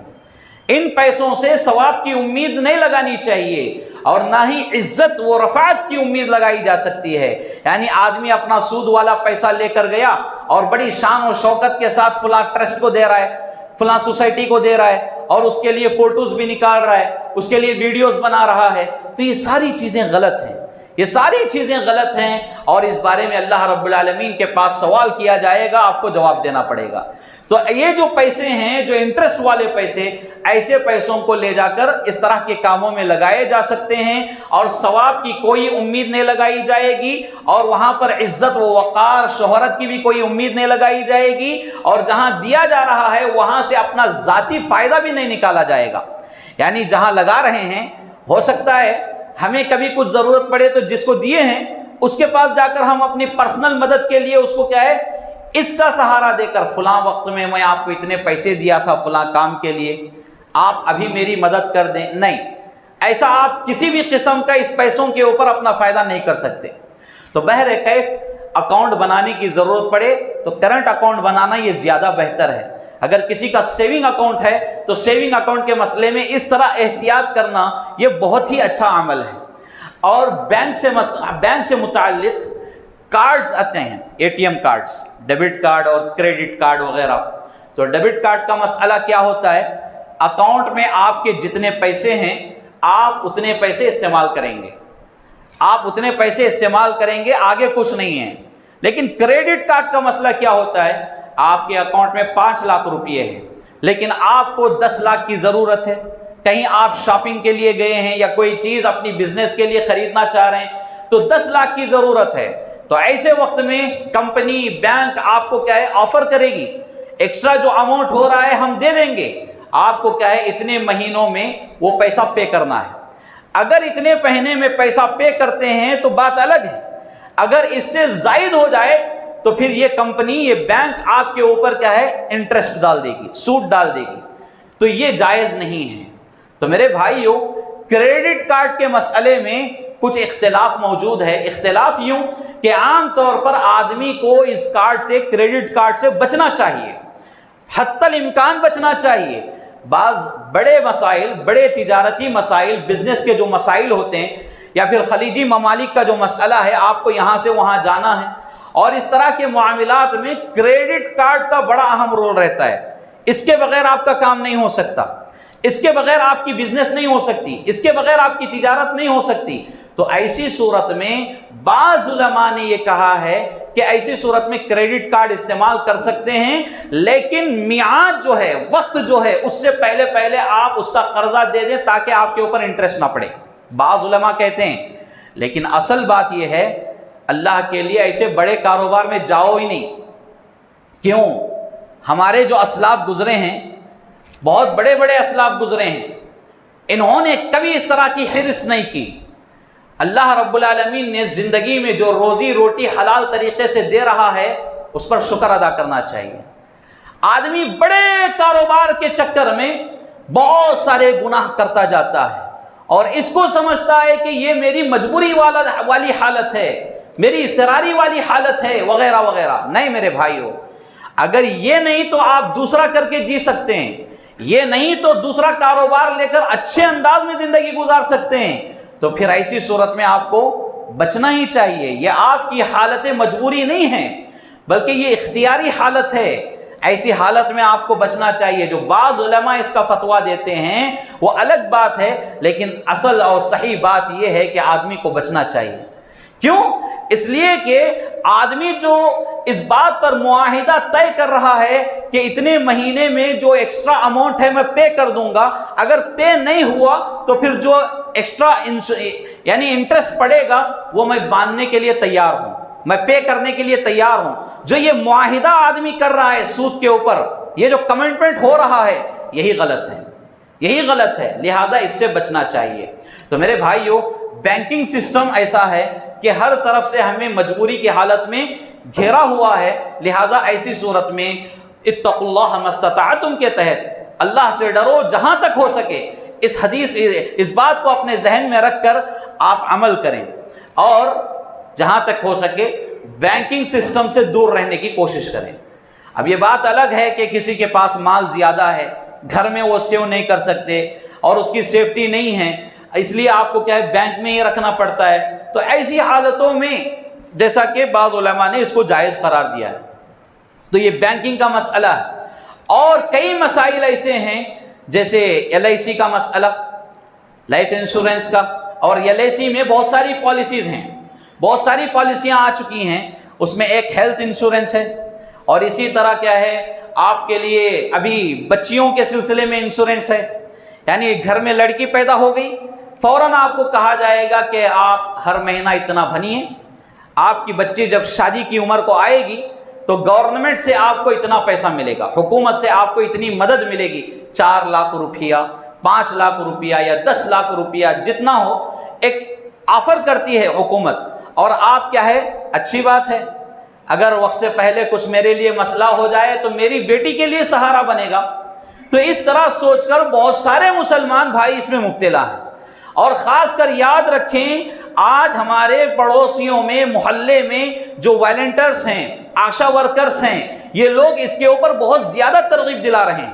ان پیسوں سے ثواب کی امید نہیں لگانی چاہیے، اور نہ ہی عزت و رفعت کی امید لگائی جا سکتی ہے. یعنی آدمی اپنا سود والا پیسہ لے کر گیا اور بڑی شان و شوکت کے ساتھ فلاں ٹرسٹ کو دے رہا ہے، فلاں سوسائٹی کو دے رہا ہے، اور اس کے لیے فوٹوز بھی نکال رہا ہے، اس کے لیے ویڈیوز بنا رہا ہے. تو یہ ساری چیزیں غلط ہیں، یہ ساری چیزیں غلط ہیں، اور اس بارے میں اللہ رب العالمین کے پاس سوال کیا جائے گا، آپ کو جواب دینا پڑے گا. تو یہ جو پیسے ہیں، جو انٹرسٹ والے پیسے، ایسے پیسوں کو لے جا کر اس طرح کے کاموں میں لگائے جا سکتے ہیں، اور ثواب کی کوئی امید نہیں لگائی جائے گی، اور وہاں پر عزت و وقار، شہرت کی بھی کوئی امید نہیں لگائی جائے گی، اور جہاں دیا جا رہا ہے وہاں سے اپنا ذاتی فائدہ بھی نہیں نکالا جائے گا. یعنی جہاں لگا رہے ہیں، ہو سکتا ہے ہمیں کبھی کچھ ضرورت پڑے تو جس کو دیے ہیں اس کے پاس جا کر ہم اپنی پرسنل مدد کے لیے اس کو کیا ہے، اس کا سہارا دے کر، فلاں وقت میں آپ کو اتنے پیسے دیا تھا فلاں کام کے لیے، آپ ابھی میری مدد کر دیں. نہیں، ایسا آپ کسی بھی قسم کا اس پیسوں کے اوپر اپنا فائدہ نہیں کر سکتے. تو بہرکیف اکاؤنٹ بنانے کی ضرورت پڑے تو کرنٹ اکاؤنٹ بنانا یہ زیادہ بہتر ہے. اگر کسی کا سیونگ اکاؤنٹ ہے تو سیونگ اکاؤنٹ کے مسئلے میں اس طرح احتیاط کرنا یہ بہت ہی اچھا عمل ہے. اور بینک سے متعلق کارڈز آتے ہیں، A T M cards, debit card اور کریڈٹ کارڈ وغیرہ. تو ڈیبٹ کارڈ کا مسئلہ کیا ہوتا ہے، اکاؤنٹ میں آپ کے جتنے پیسے ہیں آپ اتنے پیسے استعمال کریں گے، آپ اتنے پیسے استعمال کریں گے، آگے کچھ نہیں ہے. لیکن کریڈٹ کارڈ کا مسئلہ کیا ہوتا ہے، آپ کے اکاؤنٹ میں 5 لاکھ روپے ہیں لیکن آپ کو 10 لاکھ کی ضرورت ہے، کہیں آپ شاپنگ کے لیے گئے ہیں یا کوئی چیز اپنی بزنس کے لیے خریدنا چاہ رہے ہیں تو 10 لاکھ کی ضرورت ہے. تو ایسے وقت میں کمپنی، بینک آپ کو کیا ہے، آفر کرے گی، ایکسٹرا جو اماؤنٹ ہو رہا ہے ہم دے دیں گے، آپ کو کیا ہے اتنے مہینوں میں وہ پیسہ پے کرنا ہے. اگر اتنے مہینے میں پیسہ پے کرتے ہیں تو بات الگ ہے، اگر اس سے زائد ہو جائے تو پھر یہ کمپنی، یہ بینک آپ کے اوپر کیا ہے، انٹرسٹ ڈال دے گی، سود ڈال دے گی. تو یہ جائز نہیں ہے. تو میرے بھائیو، کریڈٹ کارڈ کے مسئلے میں کچھ اختلاف موجود ہے. اختلاف یوں کہ عام طور پر آدمی کو اس کارڈ سے، کریڈٹ کارڈ سے بچنا چاہیے، حتی الامکان بچنا چاہیے. بعض بڑے مسائل، بڑے تجارتی مسائل، بزنس کے جو مسائل ہوتے ہیں، یا پھر خلیجی ممالک کا جو مسئلہ ہے، آپ کو یہاں سے وہاں جانا ہے، اور اس طرح کے معاملات میں کریڈٹ کارڈ کا بڑا اہم رول رہتا ہے. اس کے بغیر آپ کا کام نہیں ہو سکتا، اس کے بغیر آپ کی بزنس نہیں ہو سکتی، اس کے بغیر آپ کی تجارت نہیں ہو سکتی. تو ایسی صورت میں بعض علماء نے یہ کہا ہے کہ ایسی صورت میں کریڈٹ کارڈ استعمال کر سکتے ہیں، لیکن میعاد جو ہے، وقت جو ہے، اس سے پہلے آپ اس کا قرضہ دے دیں تاکہ آپ کے اوپر انٹرسٹ نہ پڑے. بعض علماء کہتے ہیں، لیکن اصل بات یہ ہے، اللہ کے لیے ایسے بڑے کاروبار میں جاؤ ہی نہیں. کیوں؟ ہمارے جو اسلاف گزرے ہیں، بہت بڑے بڑے اسلاف گزرے ہیں، انہوں نے کبھی اس طرح کی حرص نہیں کی. اللہ رب العالمین نے زندگی میں جو روزی روٹی حلال طریقے سے دے رہا ہے اس پر شکر ادا کرنا چاہیے. آدمی بڑے کاروبار کے چکر میں بہت سارے گناہ کرتا جاتا ہے اور اس کو سمجھتا ہے کہ یہ میری مجبوری والی حالت ہے. میری اضطراری والی حالت ہے وغیرہ وغیرہ. نہیں میرے بھائیو، اگر یہ نہیں تو آپ دوسرا کر کے جی سکتے ہیں، یہ نہیں تو دوسرا کاروبار لے کر اچھے انداز میں زندگی گزار سکتے ہیں. تو پھر ایسی صورت میں آپ کو بچنا ہی چاہیے. یہ آپ کی حالت مجبوری نہیں ہے بلکہ یہ اختیاری حالت ہے. ایسی حالت میں آپ کو بچنا چاہیے. جو بعض علماء اس کا فتویٰ دیتے ہیں وہ الگ بات ہے، لیکن اصل اور صحیح بات یہ ہے کہ آدمی کو بچنا چاہیے. کیوں؟ اس لیے کہ آدمی جو اس بات پر معاہدہ طے کر رہا ہے کہ اتنے مہینے میں جو ایکسٹرا اماؤنٹ ہے میں پے کر دوں گا، اگر پے نہیں ہوا تو پھر جو ایکسٹرا یعنی انٹرسٹ پڑے گا وہ میں باندھنے کے لیے تیار ہوں، میں پے کرنے کے لیے تیار ہوں. جو یہ معاہدہ آدمی کر رہا ہے سود کے اوپر، یہ جو کمٹمنٹ ہو رہا ہے، یہی غلط ہے، یہی غلط ہے. لہذا اس سے بچنا چاہیے. تو میرے بھائیو، بینکنگ سسٹم ایسا ہے کہ ہر طرف سے ہمیں مجبوری کی حالت میں گھیرا ہوا ہے. لہذا ایسی صورت میں اتقوا اللہ ما استطعتم کے تحت اللہ سے ڈرو جہاں تک ہو سکے. اس بات کو اپنے ذہن میں رکھ کر آپ عمل کریں اور جہاں تک ہو سکے بینکنگ سسٹم سے دور رہنے کی کوشش کریں. اب یہ بات الگ ہے کہ کسی کے پاس مال زیادہ ہے، گھر میں وہ سیو نہیں کر سکتے اور اس کی سیفٹی نہیں ہے، اس لیے آپ کو کیا ہے بینک میں ہی رکھنا پڑتا ہے. تو ایسی حالتوں میں جیسا کہ بعض علماء نے اس کو جائز قرار دیا ہے. تو یہ بینکنگ کا مسئلہ ہے. اور کئی مسائل ایسے ہیں جیسے LIC کا مسئلہ، لائف انشورنس کا. اور LIC میں بہت ساری پالیسیز ہیں، بہت ساری پالیسیاں آ چکی ہیں. اس میں ایک ہیلتھ انشورنس ہے، اور اسی طرح کیا ہے آپ کے لیے ابھی بچیوں کے سلسلے میں انشورنس ہے. یعنی گھر میں لڑکی پیدا ہو گئی، فوراً آپ کو کہا جائے گا کہ آپ ہر مہینہ اتنا بھنیے. آپ کی بچی جب شادی کی عمر کو آئے گی تو گورنمنٹ سے آپ کو اتنا پیسہ ملے گا، حکومت سے آپ کو اتنی مدد ملے گی. 4 لاکھ روپیہ، 5 لاکھ روپیہ یا 10 لاکھ روپیہ جتنا ہو ایک آفر کرتی ہے حکومت. اور آپ کیا ہے، اچھی بات ہے، اگر وقت سے پہلے کچھ میرے لیے مسئلہ ہو جائے تو میری بیٹی کے لیے سہارا بنے گا. تو اس طرح سوچ کر بہت سارے مسلمان بھائی اس میں مبتلا ہیں. اور خاص کر یاد رکھیں، آج ہمارے پڑوسیوں میں، محلے میں جو والنٹرز ہیں، آشا ورکرز ہیں، یہ لوگ اس کے اوپر بہت زیادہ ترغیب دلا رہے ہیں،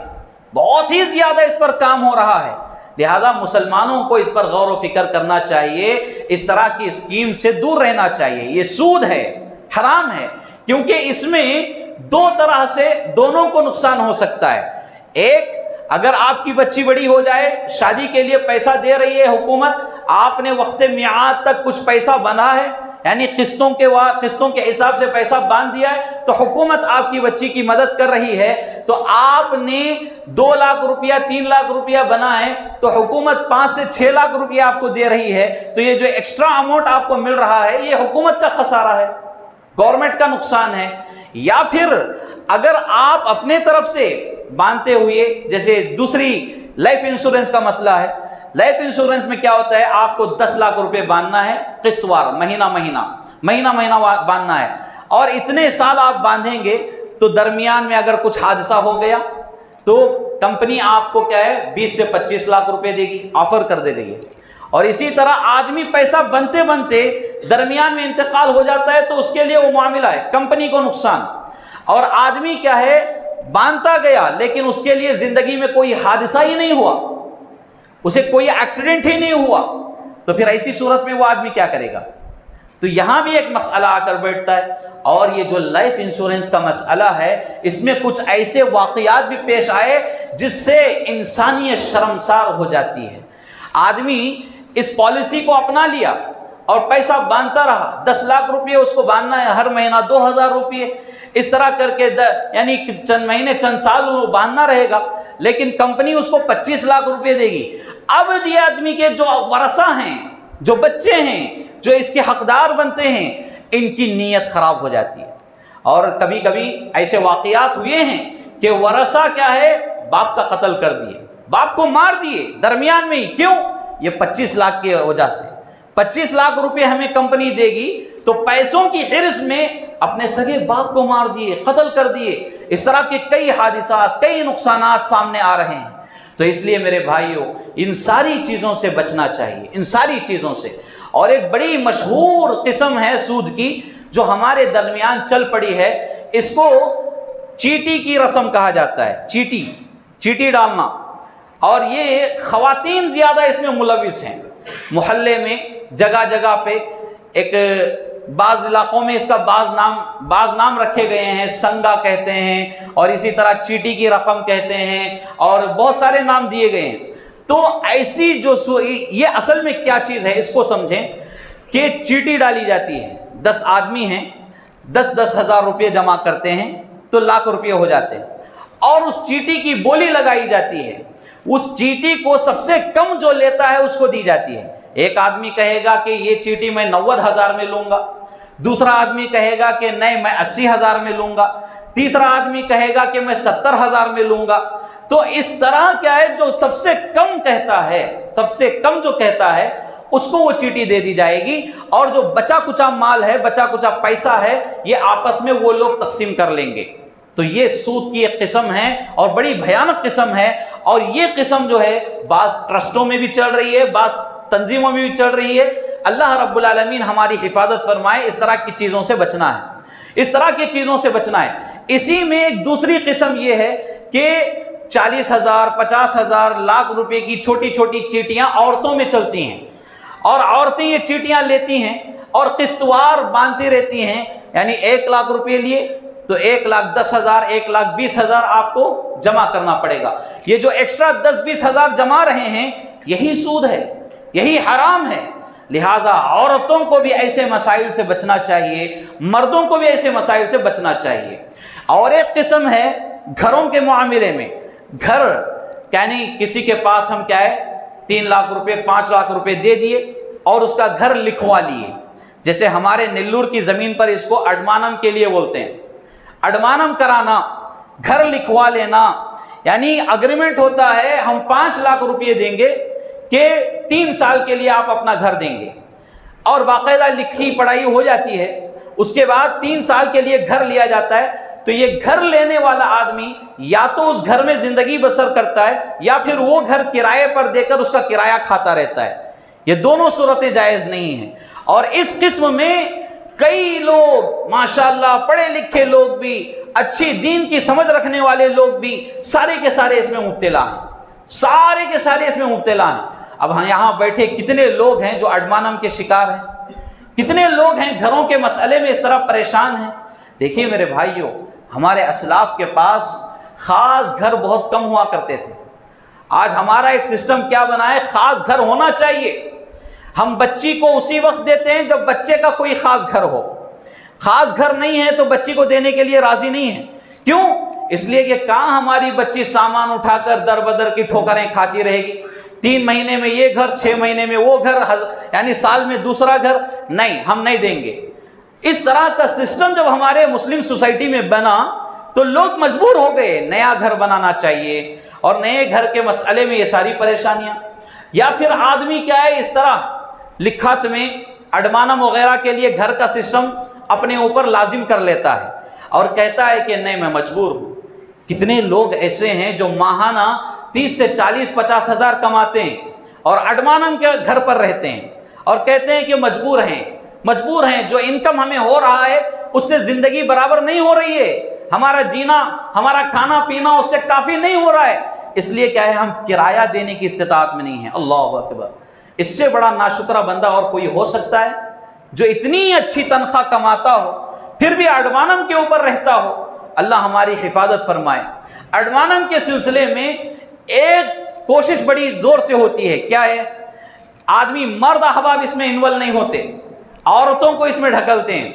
بہت ہی زیادہ اس پر کام ہو رہا ہے. لہذا مسلمانوں کو اس پر غور و فکر کرنا چاہیے، اس طرح کی اسکیم سے دور رہنا چاہیے. یہ سود ہے، حرام ہے، کیونکہ اس میں دو طرح سے دونوں کو نقصان ہو سکتا ہے. ایک، اگر آپ کی بچی بڑی ہو جائے، شادی کے لیے پیسہ دے رہی ہے حکومت، آپ نے وقت میعاد تک کچھ پیسہ بندھا ہے، یعنی قسطوں کے حساب سے پیسہ باندھ دیا ہے، تو حکومت آپ کی بچی کی مدد کر رہی ہے. تو آپ نے 2 لاکھ روپیہ 3 لاکھ روپیہ بنا ہے تو حکومت 5 سے 6 لاکھ روپیہ آپ کو دے رہی ہے. تو یہ جو ایکسٹرا اماؤنٹ آپ کو مل رہا ہے یہ حکومت کا خسارہ ہے، گورنمنٹ کا نقصان ہے. یا پھر اگر آپ اپنے طرف سے باندھتے ہوئے، جیسے دوسری لائف انشورنس کا مسئلہ ہے. لائف انشورنس میں کیا ہوتا ہے، آپ کو 10 لاکھ روپے باندھنا ہے قسط وار، مہینہ مہینہ باندھنا ہے. اور اتنے سال آپ باندھیں گے تو درمیان میں اگر کچھ حادثہ ہو گیا تو کمپنی آپ کو کیا ہے 20 سے 25 لاکھ روپے دے گی، آفر کر دے گی. اور اسی طرح آدمی پیسہ بنتے بنتے درمیان میں انتقال ہو جاتا ہے تو اس کے لیے وہ معاملہ ہے، کمپنی کو نقصان. اور آدمی کیا ہے باندھتا گیا لیکن اس کے لیے زندگی میں کوئی حادثہ ہی نہیں ہوا، اسے کوئی ایکسیڈنٹ ہی نہیں ہوا، تو پھر ایسی صورت میں وہ آدمی کیا کرے گا. تو یہاں بھی ایک مسئلہ آ کر بیٹھتا ہے. اور یہ جو لائف انشورنس کا مسئلہ ہے، اس میں کچھ ایسے واقعات بھی پیش آئے جس سے انسانیت شرمسار ہو جاتی ہے. آدمی اس پالیسی کو اپنا لیا اور پیسہ باندھتا رہا، 10 لاکھ روپے اس کو باندھنا ہے، ہر مہینہ 2000 روپے، اس طرح کر کے یعنی چند مہینے چند سال وہ باندھنا رہے گا، لیکن کمپنی اس کو 25 لاکھ روپے دے گی. اب یہ آدمی کے جو ورثہ ہیں، جو بچے ہیں، جو اس کے حقدار بنتے ہیں، ان کی نیت خراب ہو جاتی ہے. اور کبھی کبھی ایسے واقعات ہوئے ہیں کہ ورثہ کیا ہے باپ کا قتل کر دیے، باپ کو مار دیے درمیان میں ہی. کیوں؟ یہ 25 لاکھ کی وجہ سے. 25 لاکھ روپے ہمیں کمپنی دے گی تو پیسوں کی حرص میں اپنے سگے باپ کو مار دیے، قتل کر دیے. اس طرح کے کئی حادثات، کئی نقصانات سامنے آ رہے ہیں. تو اس لیے میرے بھائیوں ان ساری چیزوں سے بچنا چاہیے، ان ساری چیزوں سے. اور ایک بڑی مشہور قسم ہے سود کی جو ہمارے درمیان چل پڑی ہے، اس کو چیٹی کی رسم کہا جاتا ہے، چیٹی ڈالنا، اور یہ خواتین زیادہ اس میں ملوث ہیں۔ محلے میں جگہ جگہ پہ ایک بعض علاقوں میں اس کا بعض نام رکھے گئے ہیں، سنگا کہتے ہیں، اور اسی طرح چیٹی کی رقم کہتے ہیں، اور بہت سارے نام دیے گئے ہیں۔ تو ایسی یہ اصل میں کیا چیز ہے اس کو سمجھیں کہ چیٹی ڈالی جاتی ہے، 10 آدمی ہیں، 10 ہزار روپے جمع کرتے ہیں تو لاکھ روپے ہو جاتے ہیں، اور اس چیٹی کی بولی لگائی جاتی ہے، اس چیٹی کو سب سے کم جو لیتا ہے اس کو دی جاتی ہے۔ ایک آدمی کہے گا کہ یہ چیٹی میں 90,000 میں لوں گا، دوسرا آدمی کہے گا کہ نہیں میں 80,000 میں لوں گا، تیسرا آدمی کہے گا کہ میں 70,000 میں لوں گا۔ تو اس طرح کیا ہے، جو سب سے کم کہتا ہے، سب سے کم جو کہتا ہے اس کو وہ چیٹی دے دی جائے گی، اور جو بچا کچا مال ہے، بچا کچا پیسہ ہے، یہ آپس میں وہ لوگ تقسیم کر لیں گے۔ تو یہ سود کی ایک قسم ہے اور بڑی بھیانک قسم ہے، اور یہ قسم جو ہے بعض ٹرسٹوں میں بھی چل رہی ہے، بعض تنظیموں میں بھی چل رہی ہے۔ اللہ رب العالمین ہماری حفاظت فرمائے، اس طرح کی چیزوں سے بچنا ہے، اس طرح کی چیزوں سے بچنا ہے۔ اسی میں ایک دوسری قسم یہ ہے کہ 40,000 50,000 لاکھ روپے کی چھوٹی چھوٹی چیٹیاں عورتوں میں چلتی ہیں، اور عورتیں یہ چیٹیاں لیتی ہیں اور قسط وار باندھتی رہتی ہیں، یعنی 1 لاکھ روپے لیے تو 1,10,000 1,20,000 آپ کو جمع کرنا پڑے گا۔ یہ جو ایکسٹرا 10-20 ہزار جمع رہے ہیں، یہی سود ہے، یہی حرام ہے۔ لہذا عورتوں کو بھی ایسے مسائل سے بچنا چاہیے، مردوں کو بھی ایسے مسائل سے بچنا چاہیے۔ اور ایک قسم ہے گھروں کے معاملے میں، گھر یعنی کسی کے پاس ہم کیا ہے 3 لاکھ روپے 5 لاکھ روپے دے دیے اور اس کا گھر لکھوا لیے، جیسے ہمارے نیلور کی زمین پر اس کو اڈمانم کے لیے بولتے ہیں، اڈمانم کرانا، گھر لکھوا لینا، یعنی اگریمنٹ ہوتا ہے ہم 5 لاکھ روپے دیں گے کہ 3 سال کے لیے آپ اپنا گھر دیں گے، اور باقاعدہ لکھی پڑھائی ہو جاتی ہے، اس کے بعد 3 سال کے لیے گھر لیا جاتا ہے۔ تو یہ گھر لینے والا آدمی یا تو اس گھر میں زندگی بسر کرتا ہے یا پھر وہ گھر کرائے پر دے کر اس کا کرایہ کھاتا رہتا ہے، یہ دونوں صورتیں جائز نہیں ہیں۔ اور اس قسم میں کئی لوگ ماشاءاللہ پڑھے لکھے لوگ بھی، اچھی دین کی سمجھ رکھنے والے لوگ بھی سارے کے سارے اس میں مبتلا ہیں، سارے کے سارے اس میں مبتلا ہیں۔ اب ہم یہاں بیٹھے کتنے لوگ ہیں جو اڈمانم کے شکار ہیں، کتنے لوگ ہیں گھروں کے مسئلے میں اس طرح پریشان ہیں۔ دیکھیے میرے بھائیوں، ہمارے اسلاف کے پاس خاص گھر بہت کم ہوا کرتے تھے۔ آج ہمارا ایک سسٹم کیا بنا ہے، خاص گھر ہونا چاہیے۔ ہم بچی کو اسی وقت دیتے ہیں جب بچے کا کوئی خاص گھر ہو، خاص گھر نہیں ہے تو بچی کو دینے کے لیے راضی نہیں ہے۔ کیوں؟ اس لیے کہ کہاں ہماری بچی سامان اٹھا کر در بدر کی ٹھوکریں کھاتی رہے گی، 3 مہینے میں یہ گھر، 6 مہینے میں وہ گھر، یعنی سال میں دوسرا گھر، نہیں ہم نہیں دیں گے۔ اس طرح کا سسٹم جب ہمارے مسلم سوسائٹی میں بنا تو لوگ مجبور ہو گئے نیا گھر بنانا چاہیے، اور نئے گھر کے مسئلے میں یہ ساری پریشانیاں۔ یا پھر آدمی کیا ہے، اس طرح لکھت میں اڈمانم وغیرہ کے لیے گھر کا سسٹم اپنے اوپر لازم کر لیتا ہے اور کہتا ہے کہ نہیں میں مجبور ہوں۔ کتنے لوگ ایسے ہیں جو ماہانہ 30 سے 40-50 ہزار کماتے ہیں اور اڈمانم کے گھر پر رہتے ہیں اور کہتے ہیں کہ مجبور ہیں، جو انکم ہمیں ہو رہا ہے اس سے زندگی برابر نہیں ہو رہی ہے، ہمارا جینا، ہمارا کھانا پینا اس سے کافی نہیں ہو رہا ہے، اس لیے کیا ہے ہم کرایہ دینے کی استطاعت میں نہیں ہے۔ اللہ اکبر! اس سے بڑا ناشکرہ بندہ اور کوئی ہو سکتا ہے جو اتنی اچھی تنخواہ کماتا ہو پھر بھی اڈمانم کے اوپر رہتا ہو؟ اللہ ہماری حفاظت فرمائے۔ اڈمانم کے سلسلے میں ایک کوشش بڑی زور سے ہوتی ہے، کیا ہے؟ آدمی مرد احباب اس میں انول نہیں ہوتے، عورتوں کو اس میں ڈھکلتے ہیں۔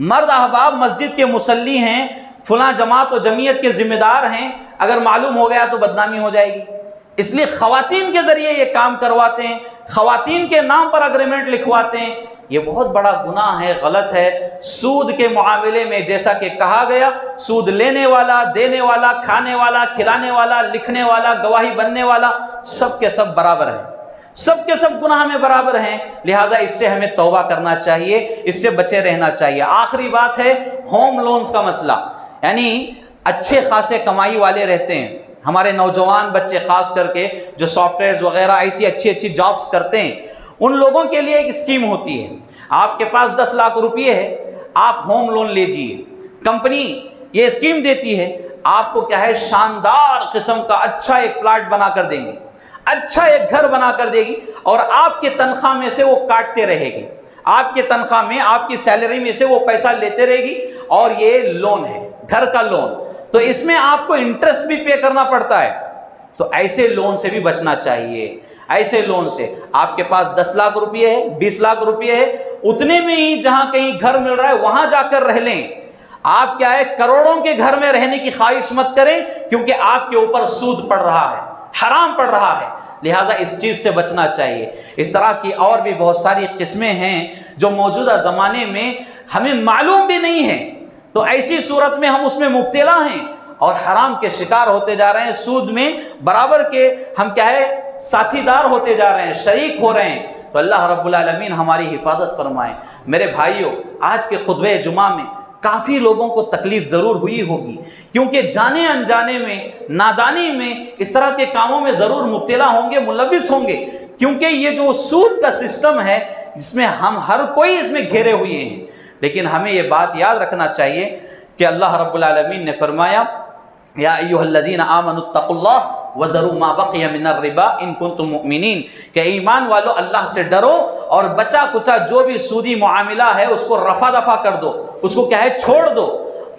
مرد احباب مسجد کے مصلی ہیں، فلاں جماعت و جمعیت کے ذمہ دار ہیں، اگر معلوم ہو گیا تو بدنامی ہو جائے گی، اس لیے خواتین کے ذریعے یہ کام کرواتے ہیں، خواتین کے نام پر اگریمنٹ لکھواتے ہیں۔ یہ بہت بڑا گناہ ہے، غلط ہے۔ سود کے معاملے میں جیسا کہ کہا گیا، سود لینے والا، دینے والا، کھانے والا، کھلانے والا، لکھنے والا، گواہی بننے والا، سب کے سب برابر ہیں، سب کے سب گناہ میں برابر ہیں۔ لہٰذا اس سے ہمیں توبہ کرنا چاہیے، اس سے بچے رہنا چاہیے۔ آخری بات ہے ہوم لونز کا مسئلہ، یعنی اچھے خاصے کمائی والے رہتے ہیں ہمارے نوجوان بچے، خاص کر کے جو سافٹ ویئرز وغیرہ ایسی اچھی اچھی جابز کرتے ہیں، ان لوگوں کے لیے ایک اسکیم ہوتی ہے، آپ کے پاس 10 لاکھ روپے ہے، آپ ہوم لون لیجئے، کمپنی یہ اسکیم دیتی ہے، آپ کو کیا ہے شاندار قسم کا اچھا ایک پلاٹ بنا کر دیں گے، اچھا ایک گھر بنا کر دے گی، اور آپ کے تنخواہ میں سے وہ کاٹتے رہے گی، آپ کے تنخواہ میں آپ کی سیلری میں سے وہ پیسہ لیتے رہے گی، اور یہ لون ہے گھر کا لون، تو اس میں آپ کو انٹرسٹ بھی پے کرنا پڑتا ہے۔ تو ایسے لون سے بھی بچنا چاہیے۔ ایسے لون سے آپ کے پاس 10 لاکھ روپے ہے، 20 لاکھ روپے ہے، اتنے میں ہی جہاں کہیں گھر مل رہا ہے وہاں جا کر رہ لیں۔ آپ کیا ہے کروڑوں کے گھر میں رہنے کی خواہش مت کریں، کیونکہ آپ کے اوپر سود پڑ رہا ہے، حرام پڑ رہا ہے، لہذا اس چیز سے بچنا چاہیے۔ اس طرح کی اور بھی بہت ساری قسمیں ہیں جو موجودہ زمانے میں ہمیں معلوم بھی نہیں ہیں، تو ایسی صورت میں ہم اس میں مبتلا ہیں اور حرام کے شکار ہوتے جا رہے ہیں، سود میں برابر کے ہم کیا ہے ساتھی دار ہوتے جا رہے ہیں، شریک ہو رہے ہیں۔ تو اللہ رب العالمین ہماری حفاظت فرمائے۔ میرے بھائیوں، آج کے خطبہ جمعہ میں کافی لوگوں کو تکلیف ضرور ہوئی ہوگی، کیونکہ جانے انجانے میں، نادانی میں اس طرح کے کاموں میں ضرور مبتلا ہوں گے، ملوث ہوں گے، کیونکہ یہ جو سود کا سسٹم ہے جس میں ہم ہر کوئی اس میں گھیرے ہوئے ہیں۔ لیکن ہمیں یہ بات یاد رکھنا چاہیے کہ اللہ رب العالمین نے فرمایا یا ایھا الذین آمنوا اتقوا اللہ وذروا ما بقی من الربا ان کنتم مؤمنین، کہ ایمان والو اللہ سے ڈرو اور بچا کچا جو بھی سودی معاملہ ہے اس کو رفع دفع کر دو، اس کو کیا ہے چھوڑ دو،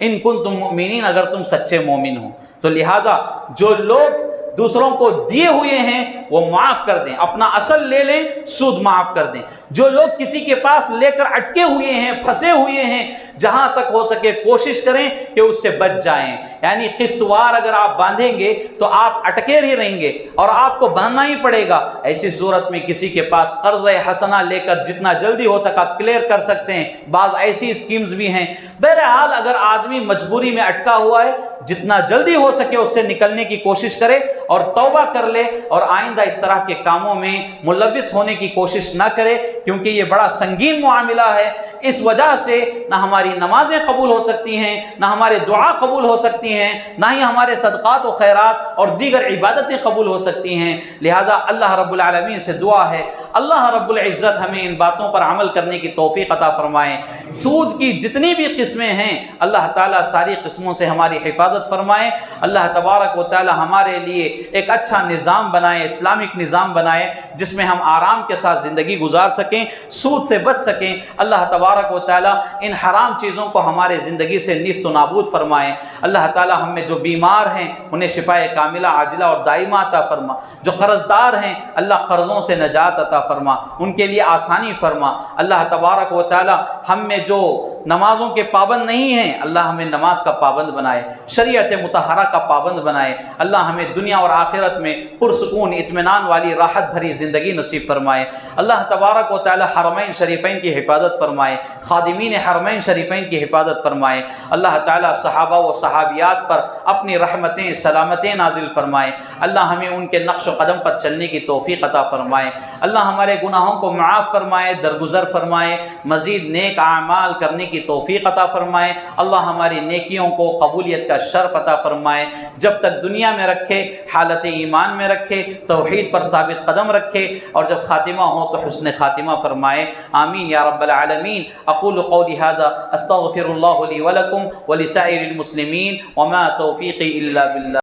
ان کنتم مؤمنین، اگر تم سچے مومن ہو۔ تو لہذا جو لوگ دوسروں کو دیے ہوئے ہیں وہ معاف کر دیں، اپنا اصل لے لیں، سود معاف کر دیں۔ جو لوگ کسی کے پاس لے کر اٹکے ہوئے ہیں، پھنسے ہوئے ہیں، جہاں تک ہو سکے کوشش کریں کہ اس سے بچ جائیں۔ یعنی قسطوار اگر آپ باندھیں گے تو آپ اٹکے ہی رہیں گے اور آپ کو باندھنا ہی پڑے گا۔ ایسی صورت میں کسی کے پاس قرض حسنہ لے کر جتنا جلدی ہو سکا کلیئر کر سکتے ہیں۔ بعض ایسی اسکیمز بھی ہیں۔ بہرحال اگر آدمی مجبوری میں اٹکا ہوا ہے، جتنا جلدی ہو سکے اس سے نکلنے کی کوشش کرے اور توبہ کر لے، اور آئندہ اس طرح کے کاموں میں ملوث ہونے کی کوشش نہ کرے، کیونکہ یہ بڑا سنگین معاملہ ہے۔ اس وجہ سے نہ ہماری نمازیں قبول ہو سکتی ہیں، نہ ہمارے دعا قبول ہو سکتی ہیں، نہ ہی ہمارے صدقات و خیرات اور دیگر عبادتیں قبول ہو سکتی ہیں۔ لہذا اللہ رب العالمین سے دعا ہے اللہ رب العزت ہمیں ان باتوں پر عمل کرنے کی توفیق عطا فرمائے۔ سود کی جتنی بھی قسمیں ہیں اللہ تعالیٰ ساری قسموں سے ہماری حفاظت فرمائے۔ اللہ تبارک و تعالیٰ ہمارے لیے ایک اچھا نظام بنائے، اسلامک نظام بنائے، جس میں ہم آرام کے ساتھ زندگی گزار سکیں، سود سے بچ سکیں۔ اللہ تبارک و تعالیٰ ان حرام چیزوں کو ہمارے زندگی سے نیست و نابود فرمائے۔ اللہ تعالیٰ ہم میں جو بیمار ہیں انہیں شفائے کاملہ عاجلہ اور دائمہ عطا فرما، جو قرض دار ہیں اللہ قرضوں سے نجات عطا فرما، ان کے لیے آسانی فرما۔ اللہ تبارک و تعالیٰ ہم میں جو نمازوں کے پابند نہیں ہیں اللہ ہمیں نماز کا پابند بنائے، شریعت مطہرہ کا پابند بنائے۔ اللہ ہمیں دنیا اور آخرت میں پرسکون اطمینان والی راحت بھری زندگی نصیب فرمائے۔ اللہ تبارک و تعالی حرمین شریفین کی حفاظت فرمائے، خادمین حرمین شریفین کی حفاظت فرمائے۔ اللہ تعالی صحابہ و صحابیات پر اپنی رحمتیں سلامتیں نازل فرمائے۔ اللہ ہمیں ان کے نقش و قدم پر چلنے کی توفیق عطا فرمائے۔ اللہ ہمارے گناہوں کو معاف فرمائے، درگزر فرمائے، مزید نیک اعمال کرنے کی توفیق عطا فرمائے۔ اللہ ہماری نیکیوں کو قبولیت کا شرف عطا فرمائے، جب تک دنیا میں رکھے حالت ایمان میں رکھے، توحید پر ثابت قدم رکھے، اور جب خاتمہ ہو تو حسن خاتمہ فرمائے۔ آمین یا رب العالمین۔ اقول قولی ھذا استغفر اللہ لی ولکم ولسائر المسلمین وما توفیقی الا باللہ۔